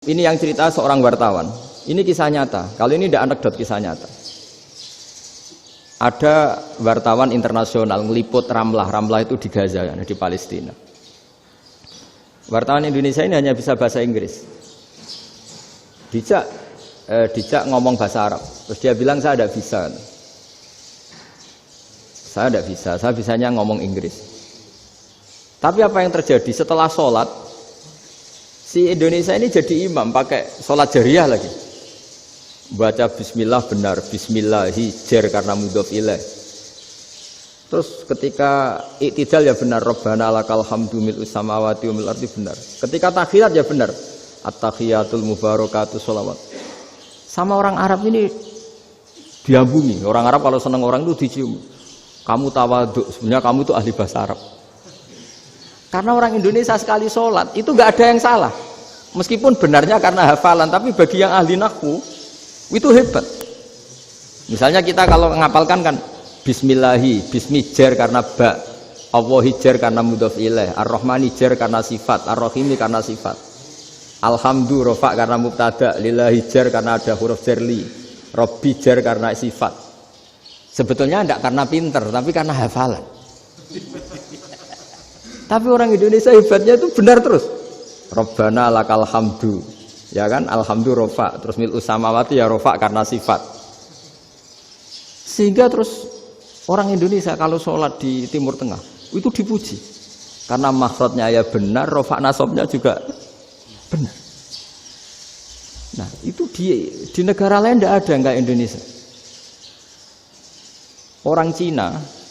Ini yang cerita seorang wartawan. Ini kisah nyata. Kali ini tidak anekdot, kisah nyata. Ada wartawan internasional ngeliput Ramlah. Ramlah itu di Gaza, di Palestina. Wartawan Indonesia ini hanya bisa bahasa Inggris. Dijak ngomong bahasa Arab. Terus dia bilang saya tidak bisa. Saya tidak bisa. Saya bisanya ngomong Inggris. Tapi apa yang terjadi setelah sholat? Si Indonesia ini jadi imam pakai sholat jariyah lagi. Baca bismillah benar, bismillahi jar karena mudhof ilaih. Terus ketika iktidal ya benar, Rabbana lakal hamdu mil'us samawati wa mil'ul ardi benar. Ketika tahiyat ya benar, at-tahiyatul mubarakatuh sholawat. Sama orang Arab ini diambungi. Orang Arab kalau senang orang itu dicium. Kamu tawaduk, sebenarnya kamu itu ahli bahasa Arab. Karena orang Indonesia sekali sholat itu nggak ada yang salah, meskipun benarnya karena hafalan, tapi bagi yang ahli nahwu itu hebat. Misalnya kita kalau ngapalkan kan bismillahi, bismi jar karena ba, Allahi jar karena mudhof ilaih, ar-rahmani jar karena sifat, ar-rahimi karena sifat, alhamdu rofa karena mubtada, lillahi jar karena ada huruf jarli, robbi jar karena sifat. Sebetulnya tidak karena pinter, tapi karena hafalan. Tapi orang Indonesia hebatnya itu benar terus. Rabbana lakal hamdu. Ya kan? Alhamdu rofa. Terus mil'us samawati ya rofa karena sifat. Sehingga terus orang Indonesia kalau sholat di Timur Tengah itu dipuji. Karena makhrajnya ya benar, rofa nasobnya juga benar. Nah itu di negara lain tidak ada enggak Indonesia. Orang Cina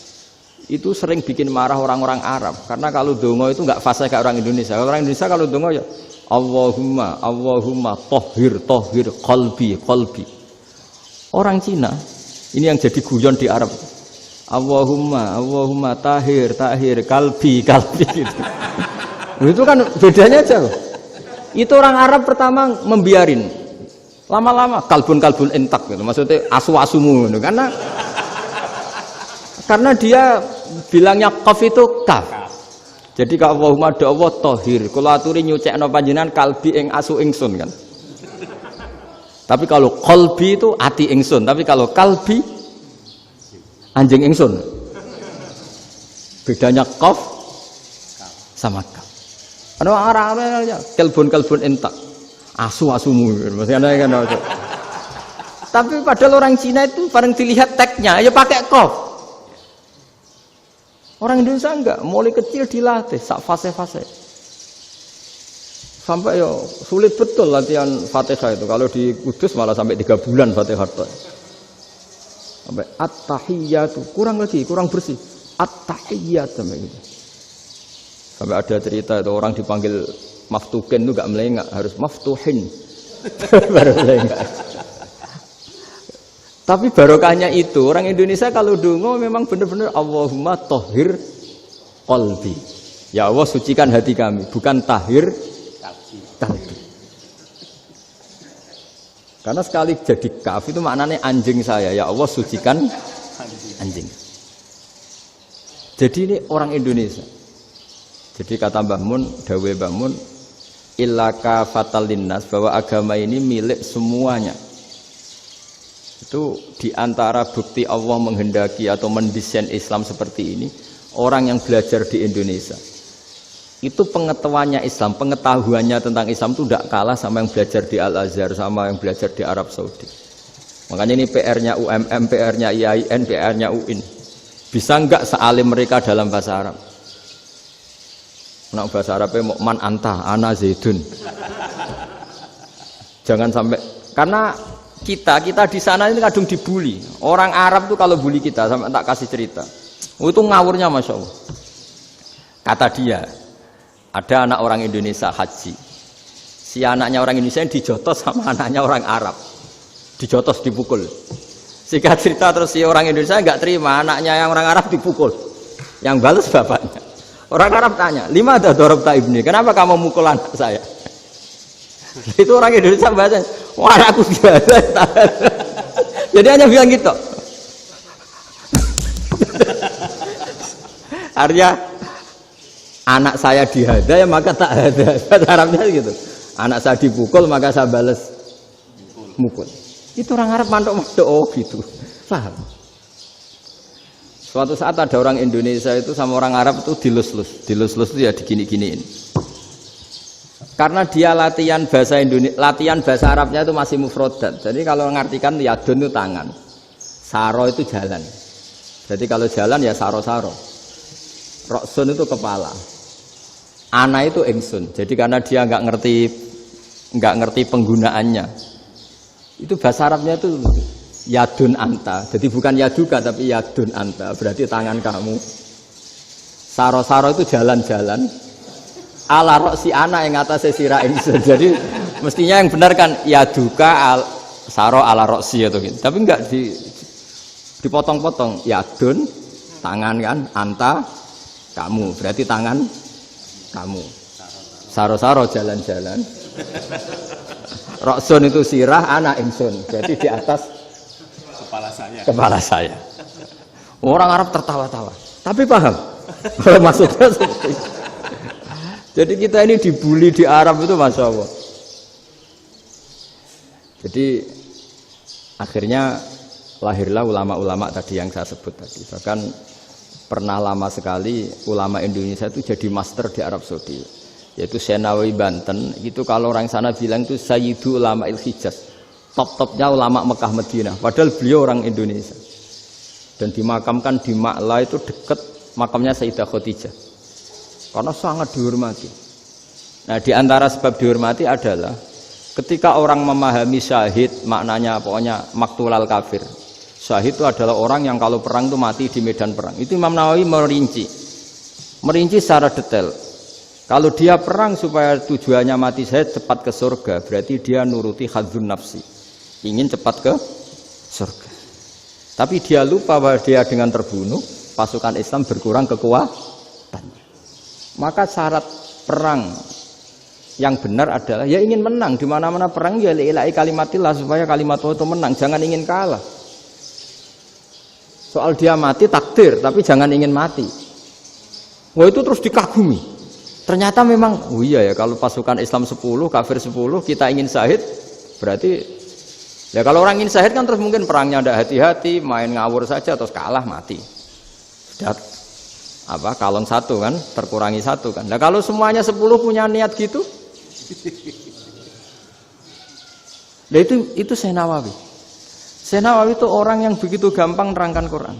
itu sering bikin marah orang-orang Arab karena kalau dongo itu nggak fasih kayak orang Indonesia. Orang Indonesia kalau dongo ya Allahumma tohir qalbi. Orang Cina ini yang jadi guyon di Arab. Allahumma tahir kalbi gitu. Itu kan bedanya jauh. Itu orang Arab pertama membiarin, lama-lama kalbun entak gitu. Maksudnya asu-asumu gitu. Karena dia bilangnya qaf itu kaf. Jadi ka Allahumma do Allah tahir. Kula aturi nyucekno panjenengan kalbi ing asu ingsun kan. Tapi kalau qalbi itu ati ingsun, tapi kalau kalbi anjing ingsun. Bedanya qaf sama kaf. Ana orang Arab kalbun entak. Asu-asumu maksudnya kan. Tapi padahal orang Cina itu paling dilihat teksnya ya pakai qaf. Orang Indonesia enggak, mulai kecil dilatih sak fase-fase. Sampai ya sulit betul latihan Fatihah itu. Kalau di Kudus malah sampai 3 bulan Fatihah. Sampai at-tahiyyatu, kurang bersih. At-tahiyyat sampai gitu. Sampai ada cerita itu orang dipanggil maftuhin itu enggak melengak, harus maftuhin. Baru melengak. Tapi barokahnya itu orang Indonesia kalau dongo memang benar-benar Allahumma tahhir qalbi. Ya Allah sucikan hati kami, bukan tahhir kalbi. Karena sekali jadi kaf itu maknanya anjing saya. Ya Allah sucikan anjing. Jadi ini orang Indonesia. Jadi kata Mbah Mun, dawuh Mbah Mun, illaka fatal linnas, bahwa agama ini milik semuanya. Itu diantara bukti Allah menghendaki atau mendesain Islam seperti ini, orang yang belajar di Indonesia itu pengetahuannya Islam, pengetahuannya tentang Islam itu tidak kalah sama yang belajar di Al-Azhar, sama yang belajar di Arab Saudi. Makanya ini PR-nya UMM, PR-nya IAIN, PR-nya UIN. Bisa enggak sealim mereka dalam bahasa Arab? Nah, bahasa Arabnya man anta ana zaidun. Jangan sampai, karena kita di sana ini kadung dibully. Orang Arab tuh kalau bully kita, sampai tak kasih cerita. Itu ngawurnya Masya Allah. Kata dia, ada anak orang Indonesia haji. Si anaknya orang Indonesia yang dijotos sama anaknya orang Arab. Dijotos, dipukul. Singkat cerita terus si orang Indonesia nggak terima, anaknya yang orang Arab dipukul. Yang balas bapaknya. Orang Arab tanya, lima ada dorobta ibni, kenapa kamu mukul anak saya? Itu orang Indonesia bahasa, wah aku biasa. Jadi hanya bilang gitu. Artinya anak saya dihada ya maka tak ada. Bahasa Arabnya gitu. Anak saya dipukul maka saya balas mukul. Itu orang Arab mantuk-mantuk gitu. Paham? Suatu saat ada orang Indonesia itu sama orang Arab itu dilus-lus. Dilus-lus itu ya digini-giniin. Karena dia latihan bahasa Indonesia, latihan bahasa Arabnya itu masih mufrodat. Jadi kalau mengartikan yadun itu tangan, saro itu jalan. Jadi kalau jalan ya saro-saro. Roksun itu kepala. Ana itu ingsun. Jadi karena dia nggak ngerti penggunaannya. Itu bahasa Arabnya itu yadun anta. Jadi bukan yaduka tapi yadun anta. Berarti tangan kamu. Saro-saro itu jalan-jalan. Ala roksi ana yang atasnya sira ingsun. Jadi mestinya yang benar kan yaduka saro ala roksi atau gitu. Tapi enggak dipotong-potong. Yadun tangan kan, anta kamu. Berarti tangan kamu. Saro-saro jalan-jalan. Roksun itu sirah, ana ingsun. Jadi di atas kepala saya. Orang Arab tertawa-tawa. Tapi paham. Kalau maksudnya seperti itu. Jadi kita ini dibully di Arab itu Masya Allah. Jadi akhirnya lahirlah ulama-ulama tadi yang saya sebut tadi. Bahkan pernah lama sekali ulama Indonesia itu jadi master di Arab Saudi. Yaitu Senawi Banten. Itu kalau orang sana bilang itu Sayyidu Ulama Il-Hijaz. Top-topnya ulama Mekah Madinah. Padahal beliau orang Indonesia. Dan dimakamkan di Ma'la itu dekat makamnya Sayyidah Khadijah. Karena sangat dihormati. Nah, di antara sebab dihormati adalah ketika orang memahami syahid, maknanya pokoknya maktulal kafir. Syahid itu adalah orang yang kalau perang itu mati di medan perang. Itu Imam Nawawi merinci secara detail. Kalau dia perang supaya tujuannya mati syahid cepat ke surga, berarti dia nuruti hadzun nafsi. Ingin cepat ke surga. Tapi dia lupa bahwa dia dengan terbunuh, pasukan Islam berkurang kekuatan. Maka syarat perang yang benar adalah ya ingin menang. Di mana-mana perang ya lillahi kalimatillah supaya kalimat Allah itu menang. Jangan ingin kalah. Soal dia mati takdir, tapi jangan ingin mati. Wah itu terus dikagumi. Ternyata memang, oh iya ya kalau pasukan Islam 10, kafir 10, kita ingin syahid, berarti ya kalau orang ingin syahid kan terus mungkin perangnya ada hati-hati, main ngawur saja terus kalah mati. Sudah kalong satu kan, terkurangi satu kan. Nah kalau semuanya 10 punya niat gitu, nah itu Syekh Nawawi. Syekh Nawawi itu orang yang begitu gampang nerangkan Quran.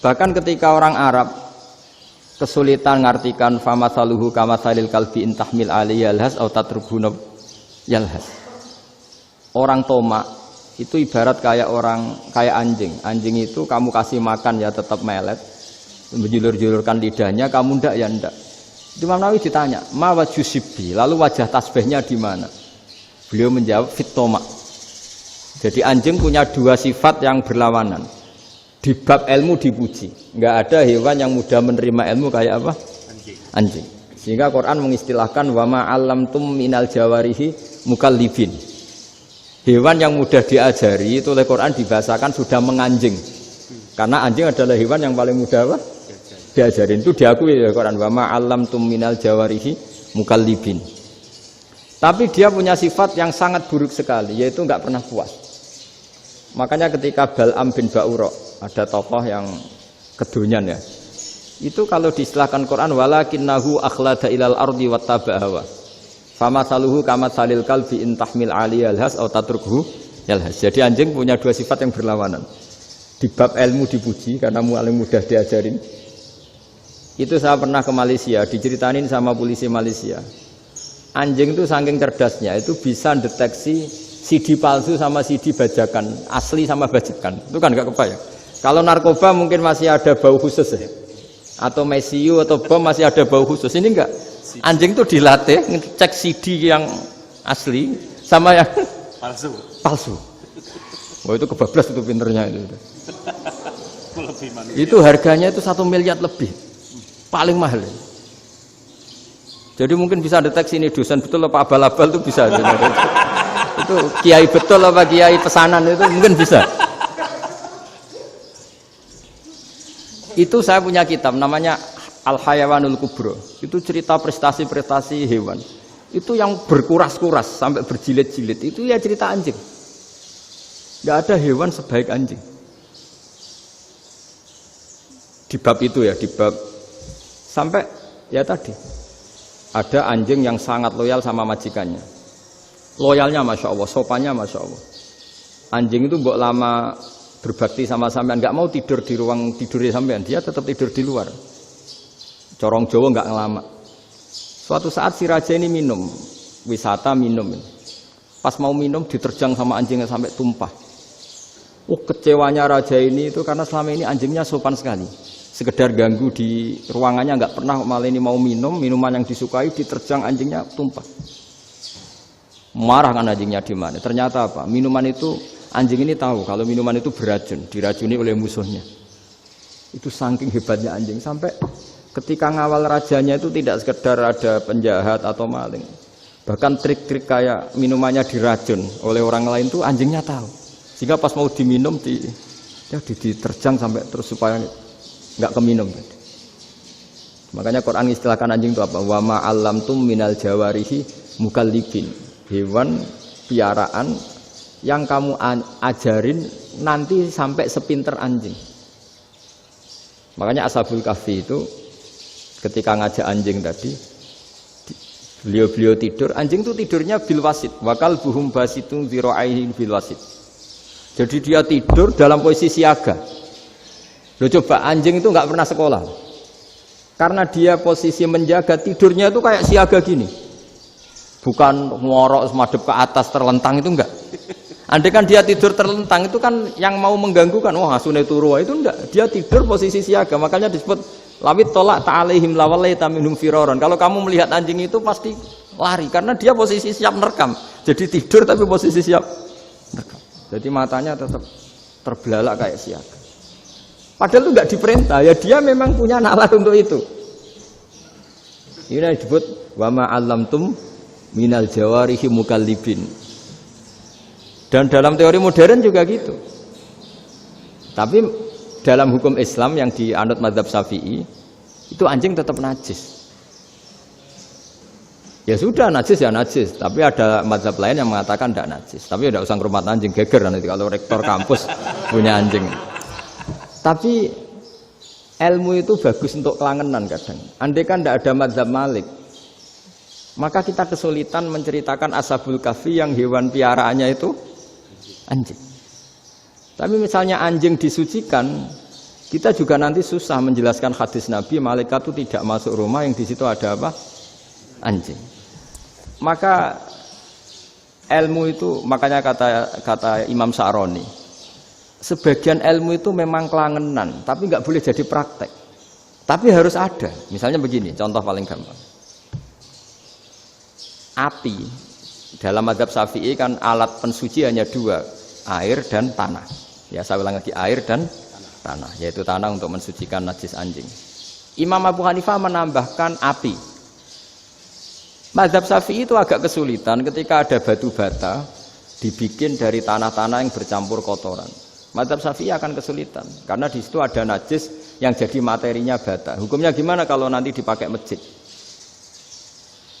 Bahkan ketika orang Arab kesulitan ngartikan famasaluhu kamasalil kalbi intahmil alaihi yalhas atau tatrubuna yalhas. Orang tomak itu ibarat kayak anjing. Anjing itu kamu kasih makan ya tetap melet, menjulur-julurkan lidahnya, kamu ndak ya ndak. Imam Nawawi ditanya, ma wajusibbi, lalu wajah tasbihnya di mana? Beliau menjawab fitoma. Jadi anjing punya dua sifat yang berlawanan. Di bab ilmu dipuji, nggak ada hewan yang mudah menerima ilmu kayak apa? Anjing. Sehingga Quran mengistilahkan wama alamtum minal jawarihi mukallibin. Hewan yang mudah diajari itu oleh Quran dibahasakan sudah menganjing. Karena anjing adalah hewan yang paling mudah apa? Diajarin. Itu diakui oleh Quran. Wa ma 'allamtum minal jawarihi mukallibin. Tapi dia punya sifat yang sangat buruk sekali, yaitu enggak pernah puas. Makanya ketika Bal'am bin Ba'ura, ada tokoh yang kedonyan ya. Itu kalau diistilahkan Quran walakinnahu akhlada ilal ardi wattaba'a hawa. Famasaluhu kamatsalil kalbi in tahmil 'alaihi yalhas aw tatrukhu yalhas. Jadi anjing punya dua sifat yang berlawanan. Di bab ilmu dipuji karena paling mudah diajarin. Itu saya pernah ke Malaysia, diceritain sama polisi Malaysia. Anjing itu saking cerdasnya itu bisa deteksi CD palsu sama CD bajakan, asli sama bajakan. Itu kan enggak kebayang. Kalau narkoba mungkin masih ada bau khusus ya. Atau mesiu atau bom masih ada bau khusus. Ini enggak. Anjing itu dilatih ngecek CD yang asli sama yang palsu. Wah itu kebablas itu pinternya itu. Itu harganya itu 1 miliar lebih. Paling mahal. Jadi mungkin bisa deteksi ini dosen betul apa abal-abal itu bisa. Itu kiai betul apa kiai pesanan itu mungkin bisa. Itu saya punya kitab namanya Al-Hayawanul Kubro. Itu cerita prestasi-prestasi hewan. Itu yang berkuras-kuras sampai berjilid-jilid itu ya cerita anjing. Nggak ada hewan sebaik anjing. Di bab itu ya, di bab sampai ya tadi ada anjing yang sangat loyal sama majikannya. Loyalnya Masya Allah, sopannya Masya Allah. Anjing itu mbok lama berbakti sama sampean, nggak mau tidur di ruang tidurnya sampean, dia tetap tidur di luar. Corong Jawa nggak ngelama. Suatu saat si raja ini minum, wisata minum. Pas mau minum diterjang sama anjingnya sampai tumpah. Kecewanya raja ini itu karena selama ini anjingnya sopan sekali. Sekedar ganggu di ruangannya nggak pernah, malah ini mau minum, minuman yang disukai diterjang anjingnya tumpah. Marah kan anjingnya di mana? Ternyata apa? Minuman itu anjing ini tahu kalau minuman itu beracun, diracuni oleh musuhnya. Itu saking hebatnya anjing sampai ketika ngawal rajanya itu tidak sekedar ada penjahat atau maling. Bahkan trik-trik kayak minumannya diracun oleh orang lain itu anjingnya tahu. Sehingga pas mau diminum diterjang sampai terus supaya nggak keminum. Makanya Quran istilahkan anjing itu apa? Wa ma 'allamtum minal jawarihi mukallibin. Hewan piaraan yang kamu ajarin nanti sampai sepinter anjing. Makanya Ashabul Kahfi itu ketika ngajak anjing tadi, beliau tidur, anjing itu tidurnya bil wasit, wakal buhum basitun dzira'aihi bil wasit. Jadi dia tidur dalam posisi siaga. Loh coba anjing itu nggak pernah sekolah, karena dia posisi menjaga, tidurnya itu kayak siaga gini, bukan ngorok semadep ke atas terlentang, itu enggak. Andai kan dia tidur terlentang itu kan yang mau mengganggu kan, wah asune turu, itu enggak. Dia tidur posisi siaga, makanya disebut lawit tolak ta'alaihim lawalaita minhum firaron. Kalau kamu melihat anjing itu pasti lari karena dia posisi siap merekam. Jadi tidur tapi posisi siap merekam. Jadi matanya tetap terbelalak kayak siaga. Padahal itu enggak diperintah, ya dia memang punya nalar untuk itu. Ini yang disebut wa ma 'allamtum minal jawarihi mukallibin. Dan dalam teori modern juga gitu. Tapi dalam hukum Islam yang dianut mazhab Syafi'i itu anjing tetap najis. Ya sudah najis ya najis, tapi ada mazhab lain yang mengatakan tidak najis. Tapi tidak usah ngurmat anjing, geger nanti kalau rektor kampus punya anjing. Tapi ilmu itu bagus untuk kelangenan kadang. Andai kan tidak ada mazhab Malik, maka kita kesulitan menceritakan Ashabul Kahfi yang hewan piaraannya itu anjing. Tapi misalnya anjing disucikan, kita juga nanti susah menjelaskan hadis Nabi malaikat itu tidak masuk rumah yang di situ ada apa? Anjing. Maka ilmu itu, makanya kata Imam Sa'roni, sebagian ilmu itu memang kelangenan, tapi nggak boleh jadi praktek. Tapi harus ada. Misalnya begini, contoh paling gampang. Api dalam mazhab Syafi'i kan alat pensuci hanya dua, air dan tanah. Ya saya ulang lagi, air dan tanah, yaitu tanah untuk mensucikan najis anjing. Imam Abu Hanifah menambahkan api. Mazhab Syafi'i itu agak kesulitan ketika ada batu bata dibikin dari tanah-tanah yang bercampur kotoran. Mazhab Syafi'i akan kesulitan karena di situ ada najis yang jadi materinya bata. Hukumnya gimana kalau nanti dipakai masjid?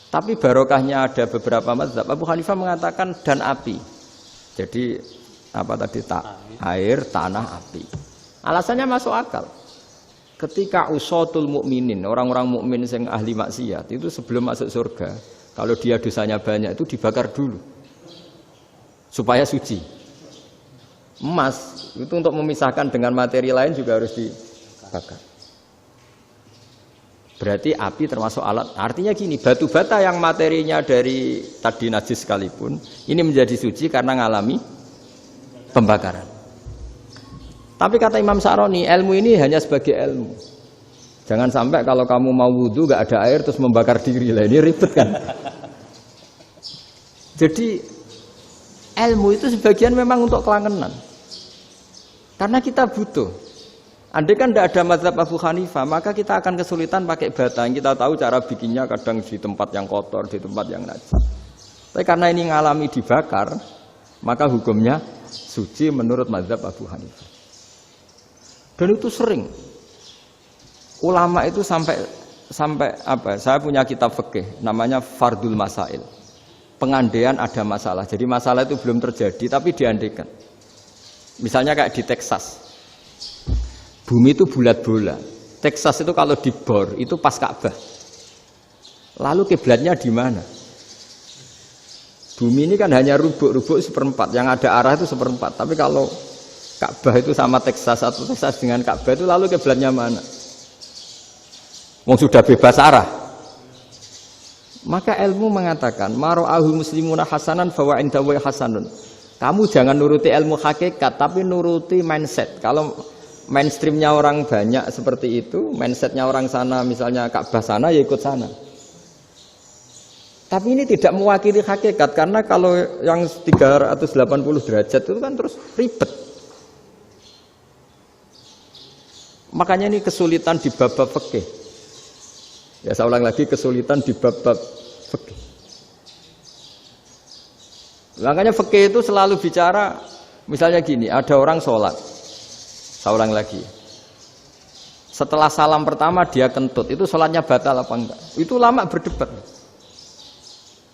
Tapi barokahnya ada beberapa mazhab. Abu Hanifah mengatakan dan api. Jadi apa tadi air, tanah, api. Alasannya masuk akal. Ketika usatul mukminin, orang-orang mukmin yang ahli maksiat itu sebelum masuk surga, kalau dia dosanya banyak itu dibakar dulu supaya suci. Emas itu untuk memisahkan dengan materi lain juga harus dibakar. Berarti api termasuk alat. Artinya gini, batu bata yang materinya dari tadi najis sekalipun, ini menjadi suci karena ngalami pembakaran. Tapi kata Imam Sa'roni, ilmu ini hanya sebagai ilmu. Jangan sampai kalau kamu mau wudu gak ada air terus membakar diri lah, ini ribet kan. Jadi ilmu itu sebagian memang untuk kelangenan. Karena kita butuh. Andai kan tidak ada mazhab Abu Hanifah, maka kita akan kesulitan pakai bata. Kita tahu cara bikinnya kadang di tempat yang kotor, di tempat yang najis. Tapi karena ini ngalami dibakar, maka hukumnya suci menurut mazhab Abu Hanifah. Dan itu sering. Ulama itu sampai sampai apa? Saya punya kitab fikih namanya Fardul Masail. Pengandaian ada masalah. Jadi masalah itu belum terjadi tapi diandaikan. Misalnya kayak di Texas. Bumi itu bulat bola. Texas itu kalau dibor itu pas Ka'bah. Lalu kiblatnya di mana? Bumi ini kan hanya rubuk-rubuk seperempat. Yang ada arah itu seperempat. Tapi kalau Ka'bah itu sama Texas atau Texas dengan Ka'bah itu lalu kiblatnya mana? Wong sudah bebas arah. Maka ilmu mengatakan mara'ahu muslimuna hasanan fawa indahu hasanun. Kamu jangan nuruti ilmu hakikat tapi nuruti mindset. Kalau mainstreamnya orang banyak seperti itu, mindsetnya orang sana misalnya Ka'bah sana ya ikut sana. Tapi ini tidak mewakili hakikat karena kalau yang 380 derajat itu kan terus ribet. Makanya ini kesulitan di bab-bab fikih. Ya saya ulang lagi kesulitan di bab-bab fikih. Makanya fikih itu selalu bicara misalnya gini, ada orang sholat. Saya ulang lagi. Setelah salam pertama dia kentut, itu sholatnya batal apa enggak? Itu lama berdebat.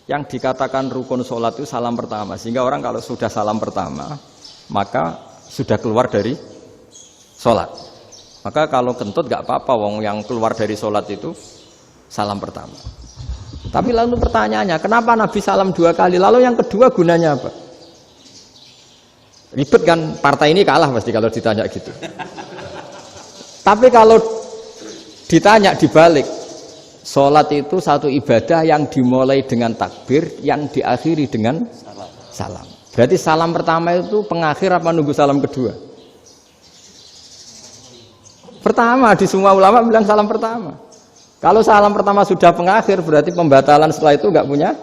Yang dikatakan rukun sholat itu salam pertama. Sehingga orang kalau sudah salam pertama, maka sudah keluar dari sholat. Maka kalau kentut enggak apa-apa, wong yang keluar dari sholat itu salam pertama. Tapi lalu pertanyaannya, kenapa Nabi salam 2 kali? Lalu yang kedua gunanya apa? Ribet kan, partai ini kalah pasti kalau ditanya gitu. Tapi kalau ditanya dibalik, sholat itu satu ibadah yang dimulai dengan takbir, yang diakhiri dengan salam. Berarti salam pertama itu pengakhir apa nunggu salam kedua? Pertama, di semua ulama bilang salam pertama. Kalau salam pertama sudah pengakhir, berarti pembatalan setelah itu nggak punya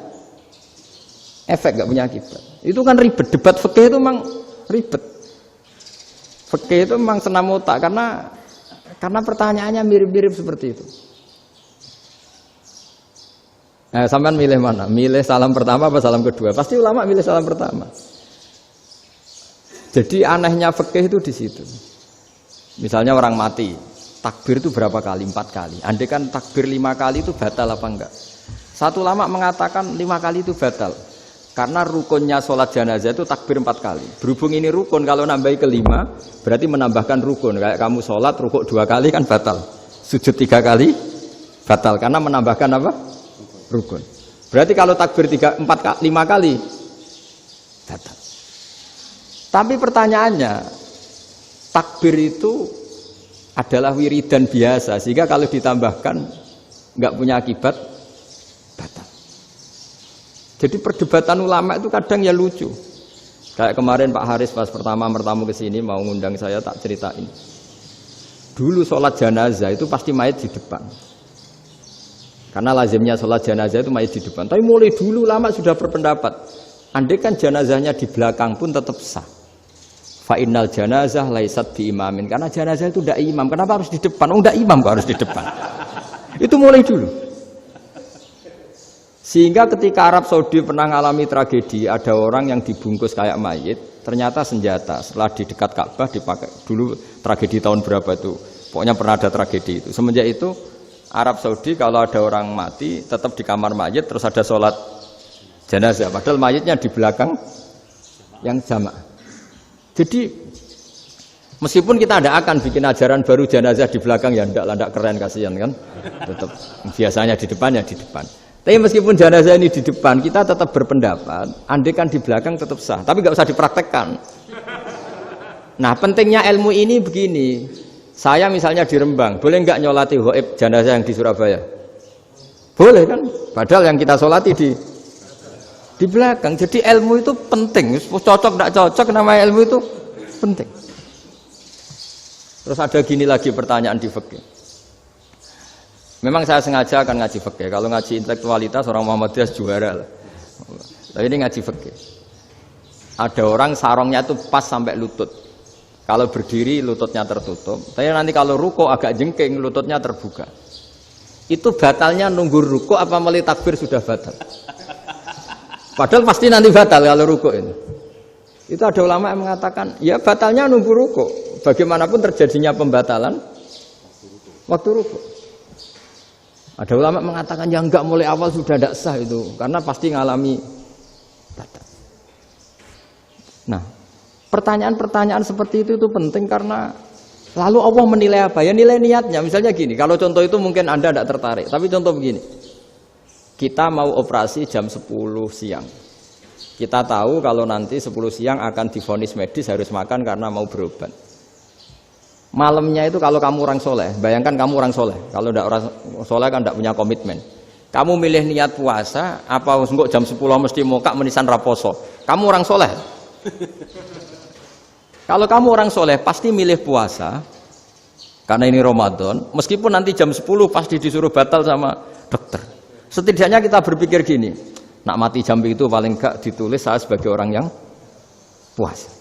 efek, nggak punya akibat. Itu kan ribet. Debat fikih itu memang ribet. Fikih itu memang senam otak karena pertanyaannya mirip-mirip seperti itu. Nah, sampean milih mana? Milih salam pertama apa salam kedua? Pasti ulama milih salam pertama. Jadi anehnya fikih itu di situ. Misalnya orang mati, takbir itu berapa kali? 4 kali. Andai kan takbir 5 kali itu batal apa enggak? Satu ulama mengatakan 5 kali itu batal. Karena rukunnya sholat jenazah itu takbir 4 kali. Berhubung ini rukun, kalau nambahi ke 5, berarti menambahkan rukun. Kayak kamu sholat, rukuk 2 kali kan batal. Sujud 3 kali, batal. Karena menambahkan apa? Rukun. Berarti kalau takbir 5 kali, batal. Tapi pertanyaannya, takbir itu adalah wiridan biasa, sehingga kalau ditambahkan nggak punya akibat, batal. Jadi perdebatan ulama itu kadang ya lucu. Kayak kemarin Pak Haris pas pertama bertamu ke sini mau ngundang saya, tak ceritain. Dulu sholat jenazah itu pasti mayit di depan. Karena lazimnya sholat jenazah itu mayit di depan. Tapi mulai dulu ulama sudah berpendapat, andai kan jenazahnya di belakang pun tetap sah. Fa'innal janazah laisat bi imamin. Karena jenazah itu tidak imam. Kenapa harus di depan? Oh, tidak imam kok harus di depan. Itu mulai dulu. Sehingga ketika Arab Saudi pernah mengalami tragedi, ada orang yang dibungkus kayak mayit, ternyata senjata. Setelah di dekat Ka'bah dipakai. Dulu tragedi tahun berapa itu? Pokoknya pernah ada tragedi itu. Semenjak itu Arab Saudi kalau ada orang mati tetap di kamar mayit, terus ada sholat jenazah. Padahal mayitnya di belakang yang jamaah. Jadi meskipun kita tidak akan bikin ajaran baru jenazah di belakang, ya tidak keren, kasihan kan. Tetap biasanya di depan ya di depan. Tapi meskipun jenazah ini di depan, kita tetap berpendapat, andai kan di belakang tetap sah, tapi nggak usah dipraktekkan. Nah, pentingnya ilmu ini begini. Saya misalnya di Rembang, boleh nggak nyolati ghaib jenazah yang di Surabaya? Boleh kan? Padahal yang kita solati di belakang. Jadi ilmu itu penting. Cocok tidak cocok, namanya ilmu itu penting. Terus ada gini lagi pertanyaan di fikih. Memang saya sengaja akan ngaji fikih. Kalau ngaji intelektualitas orang Muhammadiyah juara lah. Tapi ini ngaji fikih. Ada orang sarongnya itu pas sampai lutut. Kalau berdiri lututnya tertutup. Tapi nanti kalau ruko agak jengking lututnya terbuka. Itu batalnya nunggu ruko apa mulai takbir sudah batal? Padahal pasti nanti batal kalau ruko ini. Itu ada ulama yang mengatakan, ya batalnya nunggu ruko. Bagaimanapun terjadinya pembatalan waktu ruko. Ada ulama mengatakan yang enggak mulai awal sudah tidak sah itu, karena pasti ngalami batal. Nah, pertanyaan-pertanyaan seperti itu penting karena lalu Allah menilai apa? Ya nilai niatnya. Misalnya gini, kalau contoh itu mungkin Anda tidak tertarik, tapi contoh begini. Kita mau operasi jam 10 siang. Kita tahu kalau nanti 10 siang akan divonis medis harus makan karena mau berobat. Malamnya itu kalau kamu orang soleh, bayangkan kamu orang soleh. Kalau tidak orang soleh kan tidak punya komitmen. Kamu milih niat puasa, apa enggak jam 10 mesti mokak menisan raposo. Kamu orang soleh. Kalau kamu orang soleh pasti milih puasa, karena ini Ramadan. Meskipun nanti jam 10 pasti disuruh batal sama dokter. Setidaknya kita berpikir gini, nak mati jam itu paling enggak ditulis saya sebagai orang yang puasa.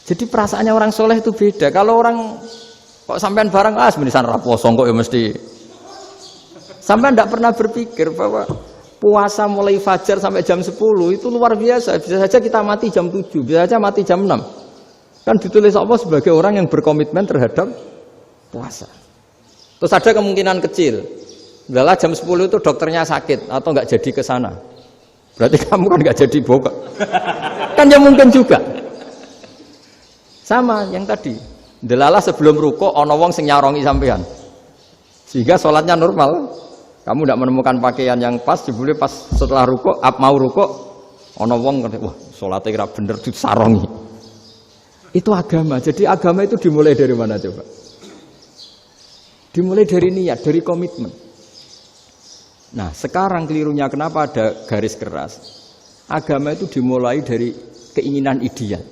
Jadi perasaannya orang soleh itu beda. Kalau orang kok sampean barang menisan raposo kok ya mesti. Sampean tidak pernah berpikir bahwa puasa mulai fajar sampai jam 10 itu luar biasa. Bisa saja kita mati jam 7, bisa saja mati jam 6. Kan ditulis Allah sebagai orang yang berkomitmen terhadap puasa. Terus ada kemungkinan kecil, adalah jam 10 itu dokternya sakit atau nggak jadi ke sana. Berarti kamu kan nggak jadi boga. Kan ya mungkin juga. Sama yang tadi. Delala sebelum ruko ana wong sing nyarongi sampean. Sehingga sholatnya normal. Kamu tidak menemukan pakaian yang pas, jebule pas setelah ruko, mau ruko ana wong wah sholatnya kira bener disarongi. Itu agama. Jadi agama itu dimulai dari mana coba? Dimulai dari niat, dari komitmen. Nah, sekarang kelirunya kenapa ada garis keras? Agama itu dimulai dari keinginan ideal.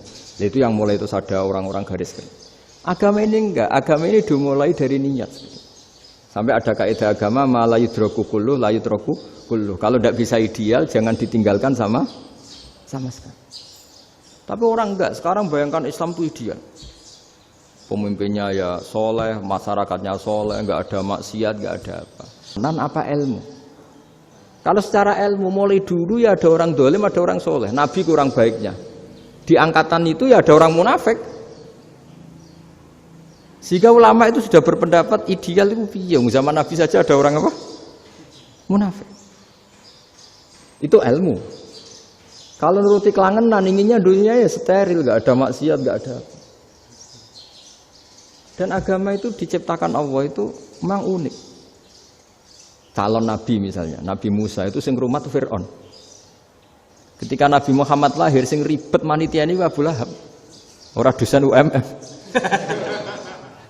Itu yang mulai itu ada orang-orang garis keras. Agama ini enggak, agama ini dimulai dari niat. Sampai ada kaidah agama ma la yudraku kullu la yudraku kullu. Kalau tidak bisa ideal jangan ditinggalkan sama sekali. Tapi orang enggak, sekarang bayangkan Islam itu ideal. Pemimpinnya ya soleh, masyarakatnya soleh, enggak ada maksiat, enggak ada apa. Nan apa ilmu? Kalau secara ilmu mulai dulu ya ada orang dolim, ada orang soleh. Nabi kurang baiknya. Di angkatan itu ya ada orang munafik. Sehingga ulama itu sudah berpendapat ideal itu piye? Zaman Nabi saja ada orang apa? Munafik. Itu ilmu. Kalau nuruti kelangenan inginnya dunia ya steril, enggak ada maksiat, enggak ada. Dan agama itu diciptakan Allah itu memang unik. Calon nabi misalnya, Nabi Musa itu sing rumat Fir'aun. Ketika Nabi Muhammad lahir sing ribet manitia ini Abu Lahab. Ora dosen UMF.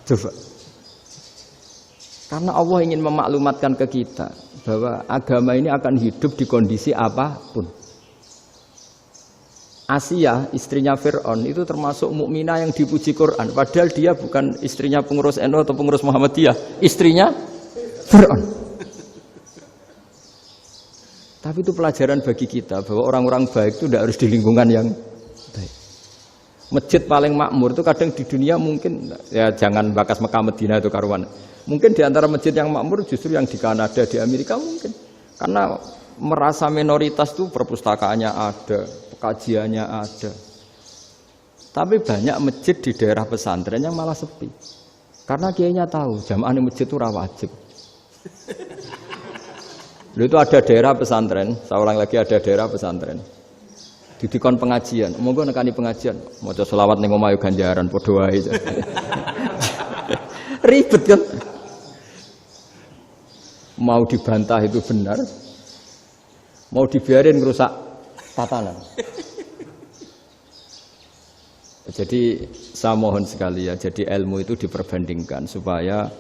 Coba. Karena Allah ingin memaklumatkan ke kita bahwa agama ini akan hidup di kondisi apapun. Asia, istrinya Fir'aun itu termasuk mukminah yang dipuji Quran. Padahal dia bukan istrinya pengurus NU atau pengurus Muhammadiyah, istrinya Fir'aun. Tapi itu pelajaran bagi kita bahwa orang-orang baik itu tidak harus di lingkungan yang baik. Masjid paling makmur itu kadang di dunia mungkin ya jangan bakas Mekah Madinah itu karuan. Mungkin di antara masjid yang makmur justru yang di Kanada, di Amerika mungkin. Karena merasa minoritas itu perpustakaannya ada, kajiannya ada. Tapi banyak masjid di daerah pesantren yang malah sepi. Karena kiainya tahu jamaah di masjid itu wajib. Lalu itu ada daerah pesantren, saya ulang lagi ada daerah pesantren. Didikon pengajian, monggo nekani pengajian, maca selawat ning omah ganjaran padha wae. Ribet kan? Mau dibantah itu benar. Mau dibiarin merusak tatanan. Jadi saya mohon sekali ya, jadi ilmu itu diperbandingkan supaya